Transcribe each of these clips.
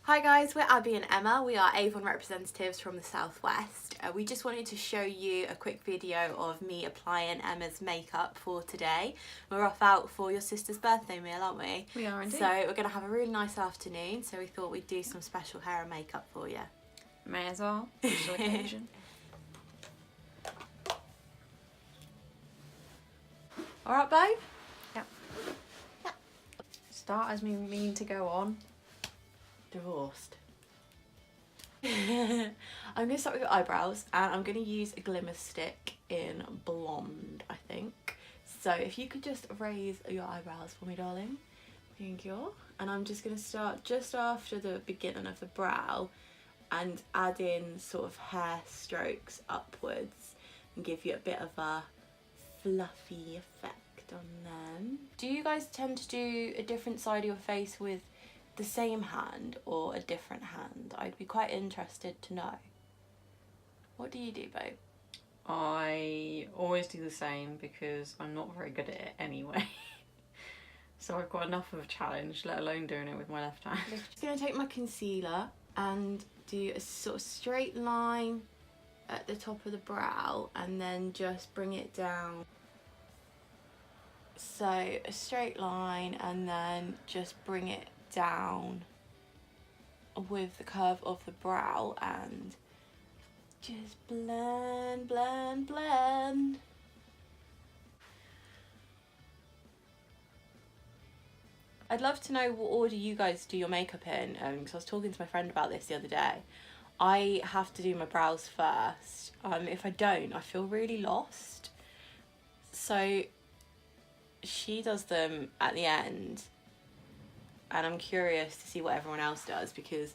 Hi guys, we're Abby and Emma. We are Avon representatives from the Southwest. We just wanted to show you a quick video of me applying Emma's makeup for today. We're off out for your sister's birthday meal, aren't we? We are indeed. So we're going to have a really nice afternoon, so we thought we'd do some special hair and makeup for you. May as well. Special occasion. Alright babe? Yep. Start as we mean to go on. Divorced. I'm going to start with your eyebrows, and I'm going to use a glimmer stick in blonde, I think. So if you could just raise your eyebrows for me, darling. Thank you. And I'm just going to start just after the beginning of the brow and add in sort of hair strokes upwards and give you a bit of a fluffy effect on them. Do you guys tend to do a different side of your face with the same hand or a different hand? I'd be quite interested to know. What do you do, babe? I always do the same because I'm not very good at it anyway. So I've got enough of a challenge, let alone doing it with my left hand. I'm just going to take my concealer and do a sort of straight line at the top of the brow and then just bring it down. So a straight line and then just bring it down with the curve of the brow and just blend, blend, blend. I'd love to know what order you guys do your makeup in, because I was talking to my friend about this the other day. I have to do my brows first. If I don't, I feel really lost. So she does them at the end, and I'm curious to see what everyone else does because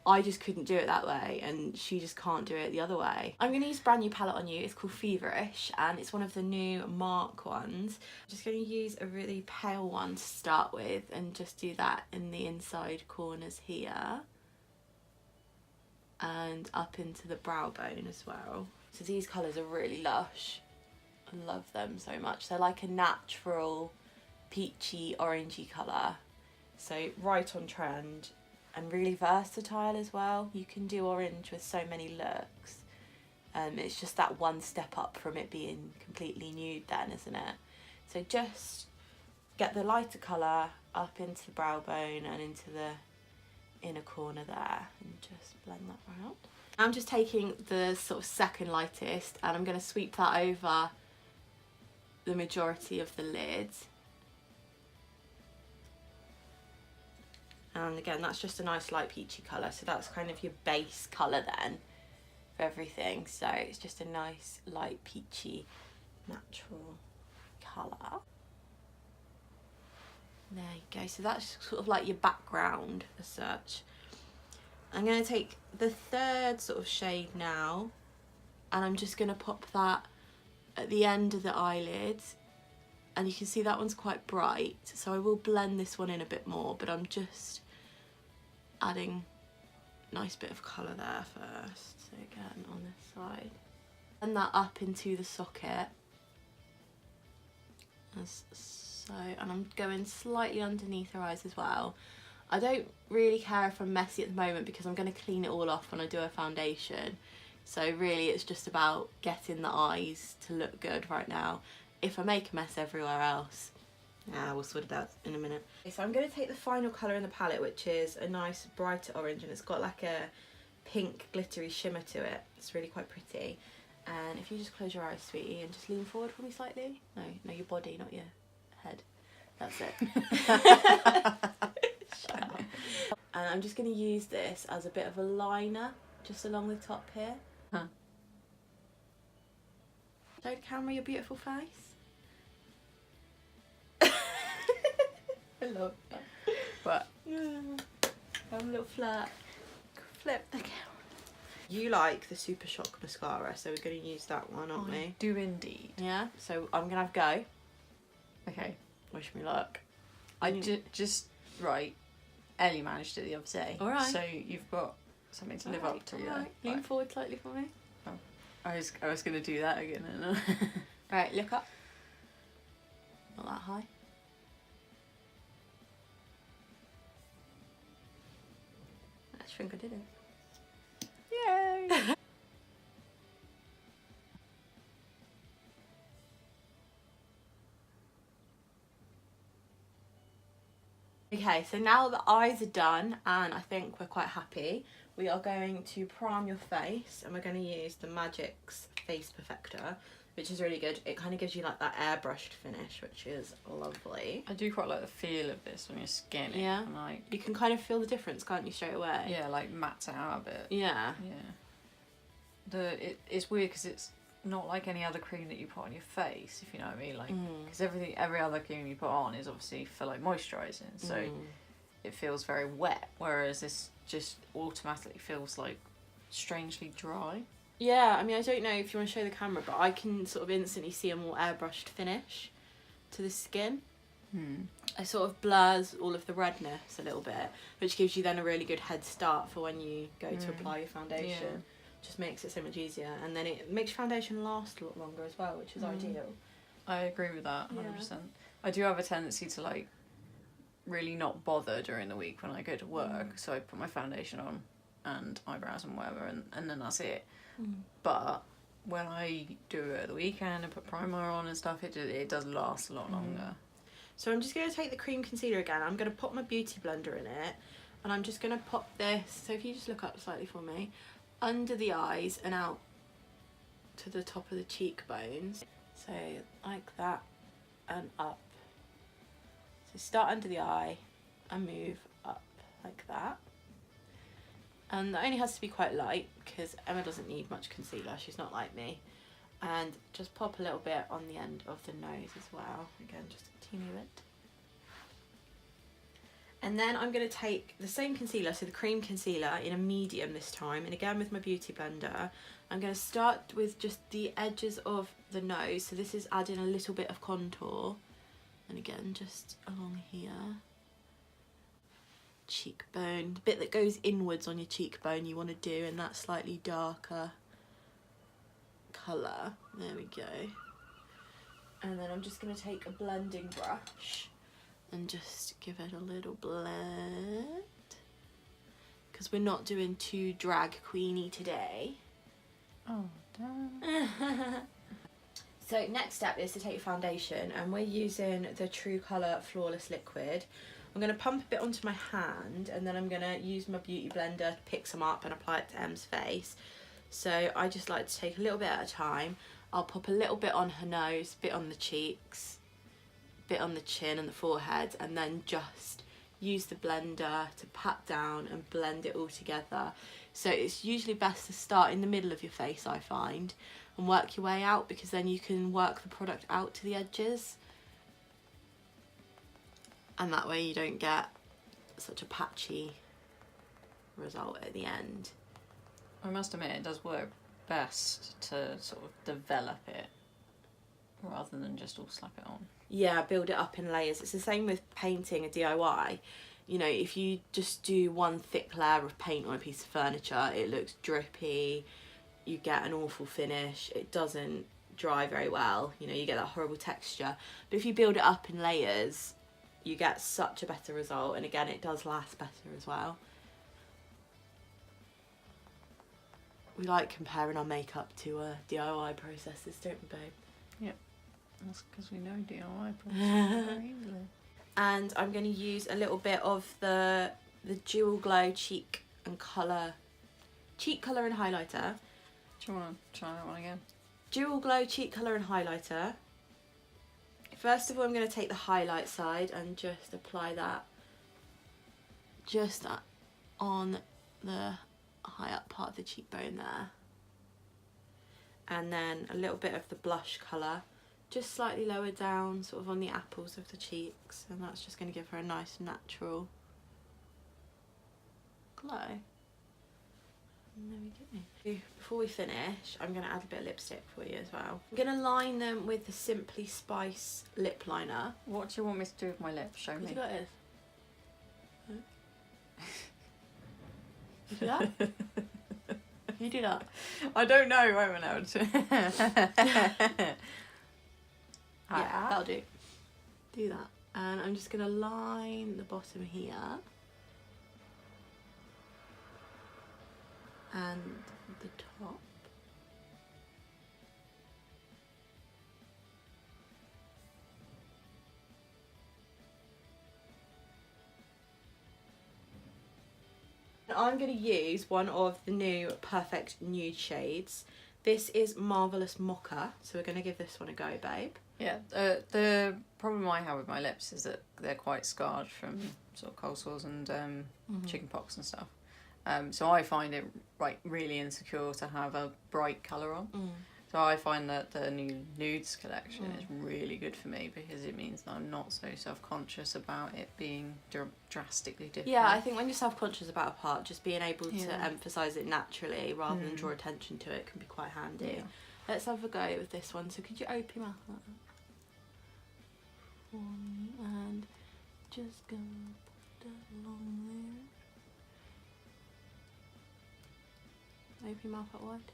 I just couldn't do it that way and she just can't do it the other way. I'm going to use a brand new palette on you. It's called Feverish and it's one of the new Mark ones. I'm just going to use a really pale one to start with and just do that in the inside corners here and up into the brow bone as well. So these colours are really lush. I love them so much. They're like a natural peachy orangey colour. So right on trend and really versatile as well. You can do orange with so many looks. It's just that one step up from it being completely nude then, isn't it? So just get the lighter colour up into the brow bone and into the inner corner there and just blend that round. I'm just taking the sort of second lightest and I'm going to sweep that over the majority of the lid. And again, that's just a nice light peachy colour, so that's kind of your base colour then for everything. So it's just a nice light peachy natural colour. There you go, so that's sort of like your background as such. I'm going to take the third sort of shade now and I'm just going to pop that at the end of the eyelid. And you can see that one's quite bright, so I will blend this one in a bit more, but I'm just adding a nice bit of colour there first. So again, on this side. And that up into the socket. As so, and I'm going slightly underneath her eyes as well. I don't really care if I'm messy at the moment because I'm going to clean it all off when I do a foundation. So really it's just about getting the eyes to look good right now. If I make a mess everywhere else, we'll sort it out in a minute. Okay, so I'm going to take the final colour in the palette, which is a nice brighter orange, and it's got like a pink glittery shimmer to it. It's really quite pretty. And if you just close your eyes, sweetie, and just lean forward for me slightly. No, your body, not your head. That's it. Shut up. And I'm just going to use this as a bit of a liner just along the top here. Huh. Show the camera your beautiful face. I love that. But Yeah. Have a little flirt. flip the camera. You like the Super Shock mascara, so we're going to use that one, aren't I we? do indeed. Yeah, so I'm going to have a go. Okay. Wish me luck. Just right. Ellie managed it the other day. All right. So you've got something to live up to. Yeah. Right. Lean Right. forward slightly for me. I was gonna do that again. And Right, look up. Not that high. I think I did it. Yay! Okay, so now the eyes are done and I think we're quite happy. We are going to prime your face and we're going to use the Magic's Face Perfector, which is really good. It kind of gives you like that airbrushed finish, which is lovely. I do quite like the feel of this on your skin. Yeah. And like, you can kind of feel the difference, can't you, straight away? yeah, like mattes it out a bit. Yeah. Yeah. It's weird because it's not like any other cream that you put on your face, if you know what I mean. Like, because every other cream you put on is obviously for like moisturising, so it feels very wet. Whereas this just automatically feels like strangely dry. Yeah, I mean, I don't know if you want to show the camera, but I can sort of instantly see a more airbrushed finish to the skin. It sort of blurs all of the redness a little bit, which gives you then a really good head start for when you go to apply your foundation. Yeah. Just makes it so much easier, and then it makes foundation last a lot longer as well, which is ideal. I agree with that 100%. I do have a tendency to like really not bother during the week when I go to work, so I put my foundation on and eyebrows and whatever, and then that's it. But when I do it at the weekend and put primer on and stuff, it does last a lot longer. So I'm just going to take the cream concealer again. I'm going to put my beauty blender in it, and I'm just going to pop this, so if you just look up slightly for me, under the eyes and out to the top of the cheekbones. So like that and up. So start under the eye and move up like that. And that only has to be quite light because Emma doesn't need much concealer, she's not like me. And just pop a little bit on the end of the nose as well. Again, just a teeny bit. And then I'm going to take the same concealer, so the cream concealer in a medium this time, and again with my beauty blender, I'm going to start with just the edges of the nose, so this is adding a little bit of contour, and again just along here. Cheekbone, the bit that goes inwards on your cheekbone you want to do in that slightly darker colour. There we go. And then I'm just going to take a blending brush and just give it a little blend, because we're not doing too drag queeny today. Oh, damn. So next step is to take foundation, and we're using the True Colour Flawless Liquid. I'm going to pump a bit onto my hand, and then I'm going to use my beauty blender to pick some up and apply it to Em's face. So I just like to take a little bit at a time. I'll pop a little bit on her nose, bit on the cheeks, bit on the chin and the forehead, and then just use the blender to pat down and blend it all together. So it's usually best to start in the middle of your face, I find, and work your way out, because then you can work the product out to the edges, and that way you don't get such a patchy result at the end. I must admit, it does work best to sort of develop it rather than just all slap it on. Yeah, build it up in layers. It's the same with painting a DIY. You know, if you just do one thick layer of paint on a piece of furniture, it looks drippy, you get an awful finish, it doesn't dry very well, you know, you get that horrible texture. But if you build it up in layers, you get such a better result, and again, it does last better as well. We like comparing our makeup to DIY processes, don't we, babe? Yep. That's because we know DIY processes very easily. And I'm going to use a little bit of the Dual Glow cheek colour and highlighter. Do you want to try that one again? Dual Glow cheek colour and highlighter. First of all, I'm going to take the highlight side and just apply that just on the high up part of the cheekbone there. And then a little bit of the blush colour, just slightly lower down, sort of on the apples of the cheeks, and that's just going to give her a nice natural glow. And there we go. Before we finish, I'm going to add a bit of lipstick for you as well. I'm going to line them with the Simply Spice lip liner. What do you want me to do with my lips? Show me. You got it. You do that? You do that? I don't know. Wait a minute. Yeah, that'll do. Do that. And I'm just going to line the bottom here. and the top. I'm going to use one of the new Perfect Nude shades. This is Marvellous Mocha, so we're going to give this one a go, babe. Yeah, the problem I have with my lips is that they're quite scarred from sort of cold sores and chicken pox and stuff. So I find it really insecure to have a bright colour on. So I find that the new Nudes collection is really good for me because it means that I'm not so self-conscious about it being drastically different. Yeah, I think when you're self-conscious about a part, just being able to emphasise it naturally rather than draw attention to it can be quite handy. Yeah. Let's have a go with this one. So could you open your mouth like that? And just go put that along there. Open your mouth out wide.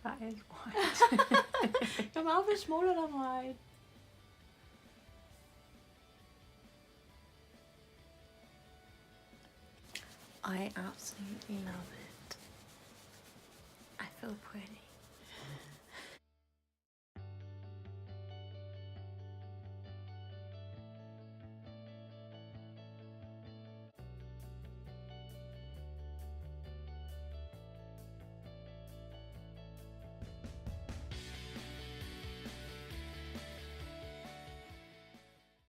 That is wide. Your mouth is smaller than mine. I absolutely love it. I feel pretty.